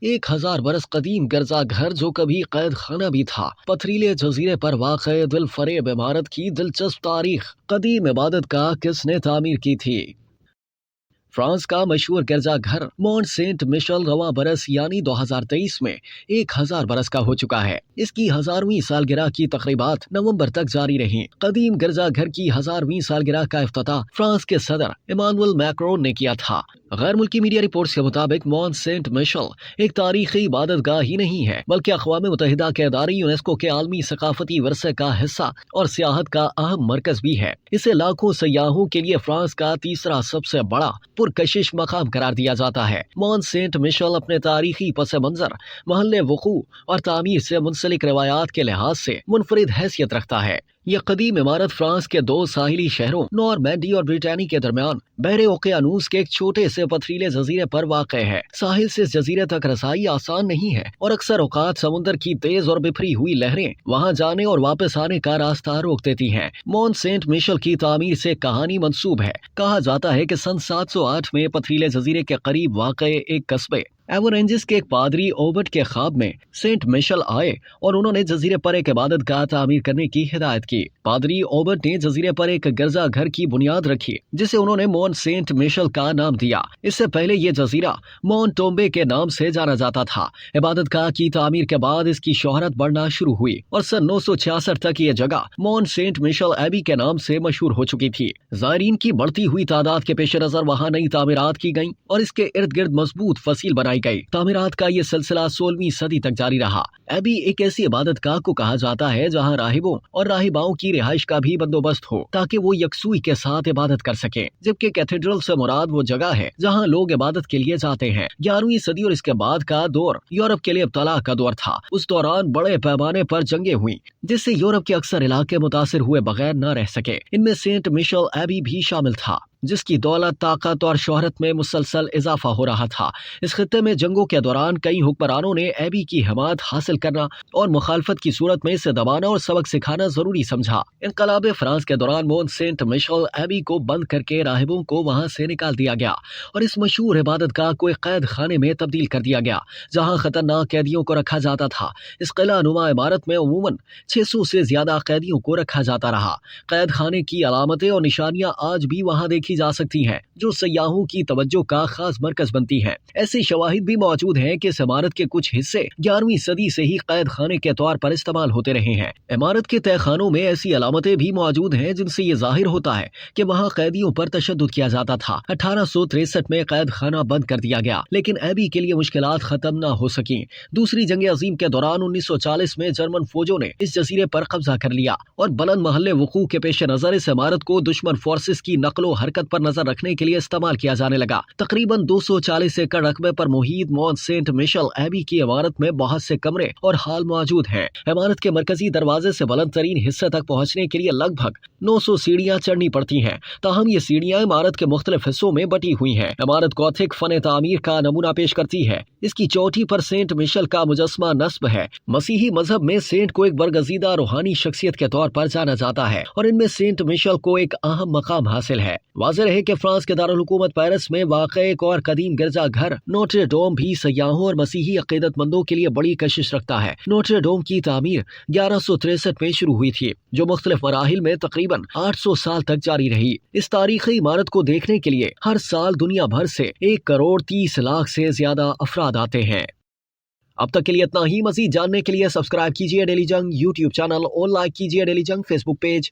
1000 बरस कदीम गिरजा घर जो कभी कैद खाना भी था। पथरीले जजीरे पर वाक़ दिल फरेब इमारत की दिलचस्प तारीख। कदीम इबादत गाह किसने तामीर की थी? फ्रांस का मशहूर गिरजा घर मॉन्ट सेंट मिशेल रवा बरस यानी 2023 में 1000 बरस का हो चुका है। इसकी 1000वीं सालगिरह की तकरीबात नवंबर तक जारी रहीं। कदीम गिरजा घर की 1000वीं सालगिरह का इफ्तिताह फ्रांस के सदर इमानुएल मैक्रोन ने किया था। गैर मुल्की मीडिया रिपोर्ट्स के मुताबिक मॉन्ट सेंट मिशेल एक तारीखी इबादत गाह ही नहीं है, बल्कि अक़वाम मुत्तहिदा के इदारे यूनेस्को के आलमी सकाफती वरसे का हिस्सा और सियाहत का अहम मरकज भी है। इसे लाखों सयाहों के लिए फ्रांस का तीसरा सबसे बड़ा पुरकशिश मकाम करार दिया जाता है। मॉन्ट सेंट मिशेल अपने तारीखी पस मंजर, महल्ले वकू और तामीर से मुंसलिक रवायात के लिहाज से मुनफरिद हैसियत रखता है। यह कदीम इमारत फ्रांस के दो साहिली शहरों नॉर्मैंडी और ब्रिटेनी के दरमियान बहरे ओकियानूस के एक छोटे से पथरीले जजीरे पर वाक़ है। साहिल से इस जजीरे तक रसाई आसान नहीं है और अक्सर औकात समुद्र की तेज और बिफरी हुई लहरें वहां जाने और वापस आने का रास्ता रोक देती हैं। मॉन्ट सेंट मिशेल की तामीर से कहानी मंसूब है। कहा जाता है कि सन 708 में पथरीले जजीरे के करीब वाक़ एक कस्बे एवरेंजिस के एक पादरी ओबर्ट के ख्वाब में सेंट मिशेल आए और उन्होंने जजीरे पर एक इबादत गाह तामीर करने की हिदायत की। पादरी ओबर्ट ने जजीरे पर एक गिरजा घर की बुनियाद रखी, जिसे उन्होंने मॉन्ट सेंट मिशेल का नाम दिया। इससे पहले ये जजीरा मॉन्ट टोम्बे के नाम से जाना जाता था। इबादत गाह की तामीर के बाद इसकी शोहरत बढ़ना शुरू हुई और सन 966 तक ये जगह मॉन्ट सेंट मिशेल एबी के नाम से मशहूर हो चुकी थी। ज़ायरीन की बढ़ती हुई तादाद के पेश नजर वहाँ नई तामीरात की गयी और इसके इर्द गिर्द मजबूत फसील बनाई गई। तामीरात का ये सिलसिला 16वीं सदी तक जारी रहा। एबी एक ऐसी इबादत गाह को कहा जाता है जहाँ राहिबों और राहिबाओं की रिहाइश का भी बंदोबस्त हो, ताकि वो यकसुई के साथ इबादत कर सकें। जबकि कैथेड्रल से मुराद वो जगह है जहाँ लोग इबादत के लिए जाते हैं। 11वीं सदी और इसके बाद का दौर यूरोप के लिए इब्तला का दौर था। उस दौरान बड़े पैमाने पर जंगें हुई, जिससे यूरोप के अक्सर इलाके मुतासिर हुए बगैर न रह सके। इनमें सेंट मिशेल एबी भी शामिल था, जिसकी दौलत, ताकत और शोहरत में मुसलसल इजाफा हो रहा था। इस खित्ते में जंगों के दौरान कई हुक्मरानों ने एबी की हिमायत हासिल करना और मुखालफत की सूरत में इसे दबाना और सबक सिखाना जरूरी समझा। इनकलाब फ्रांस के दौरान मॉन्ट सेंट मिशेल एबी को बंद करके राहिबों को वहां से निकाल दिया गया और इस मशहूर इबादत गाह को एक कैद खाने में तब्दील कर दिया गया, जहाँ खतरनाक कैदियों को रखा जाता था। इस किला नुमा इमारत में अमूमन 600 से ज्यादा कैदियों को रखा जाता रहा। कैद खाने की अलामतें और निशानियां आज भी वहाँ देखी जा सकती हैं, जो सयाहों की तवज्जो का खास मरकज बनती हैं। ऐसे शवाहिद भी मौजूद हैं कि इस इमारत के कुछ हिस्से 11वीं सदी से ही कैद खाने के तौर पर इस्तेमाल होते रहे हैं। इमारत के तहखानों में ऐसी अलामतें भी मौजूद हैं जिनसे ये जाहिर होता है कि वहाँ कैदियों पर तशद्दुद किया जाता था। 1863 में कैद खाना बंद कर दिया गया, लेकिन एबी के लिए मुश्किलात खत्म न हो सकी। दूसरी जंग अजीम के दौरान 1940 में जर्मन फौजों ने इस जजीरे पर कब्जा कर लिया और बुलंद महल्ले वकूअ के पेश नजर इस इमारत को दुश्मन फोर्सेस की नकलो हरकत पर नजर रखने के लिए इस्तेमाल किया जाने लगा। तकरीबन 240 एकड़ रकबे पर मुहित मॉन्ट सेंट मिशेल एबी की इमारत में बहुत से कमरे और हॉल मौजूद हैं। इमारत के मरकजी दरवाजे से बुलंद तरीन हिस्से तक पहुंचने के लिए लगभग 900 सीढ़ियां चढ़नी पड़ती हैं। ताहम ये सीढ़ियां इमारत के मुख्तलिफ हिस्सों में बटी हुई हैं। इमारत गॉथिक फन तामीर का नमूना पेश करती है। इसकी चोटी पर सेंट मिशेल का मुजस्मा नस्ब है। मसीही मजहब में सेंट को एक बरगजीदा रूहानी शख्सियत के तौर पर जाना जाता है और इनमें सेंट मिशेल को एक अहम मकाम हासिल है। वाज़ेह है कि फ्रांस के दारुल हुकूमत पेरिस में वाक़ एक और कदीम गिरजा घर नोट्रे डोम भी सयाहों और मसीही अक़ीदतमंदों के लिए बड़ी कशिश रखता है। नोट्रे डोम की तामीर 1163 में शुरू हुई थी, जो मुख्तलिफ मराहिल में तकरीबन 800 साल तक जारी रही। इस तारीखी इमारत को देखने के लिए हर साल दुनिया भर से 1 करोड़ 30 लाख से ज्यादा अफराद आते हैं। अब तक के लिए इतना ही। मज़ीद जानने के लिए सब्सक्राइब कीजिए डेली जंग यूट्यूब चैनल और लाइक कीजिए डेली जंग फेसबुक पेज।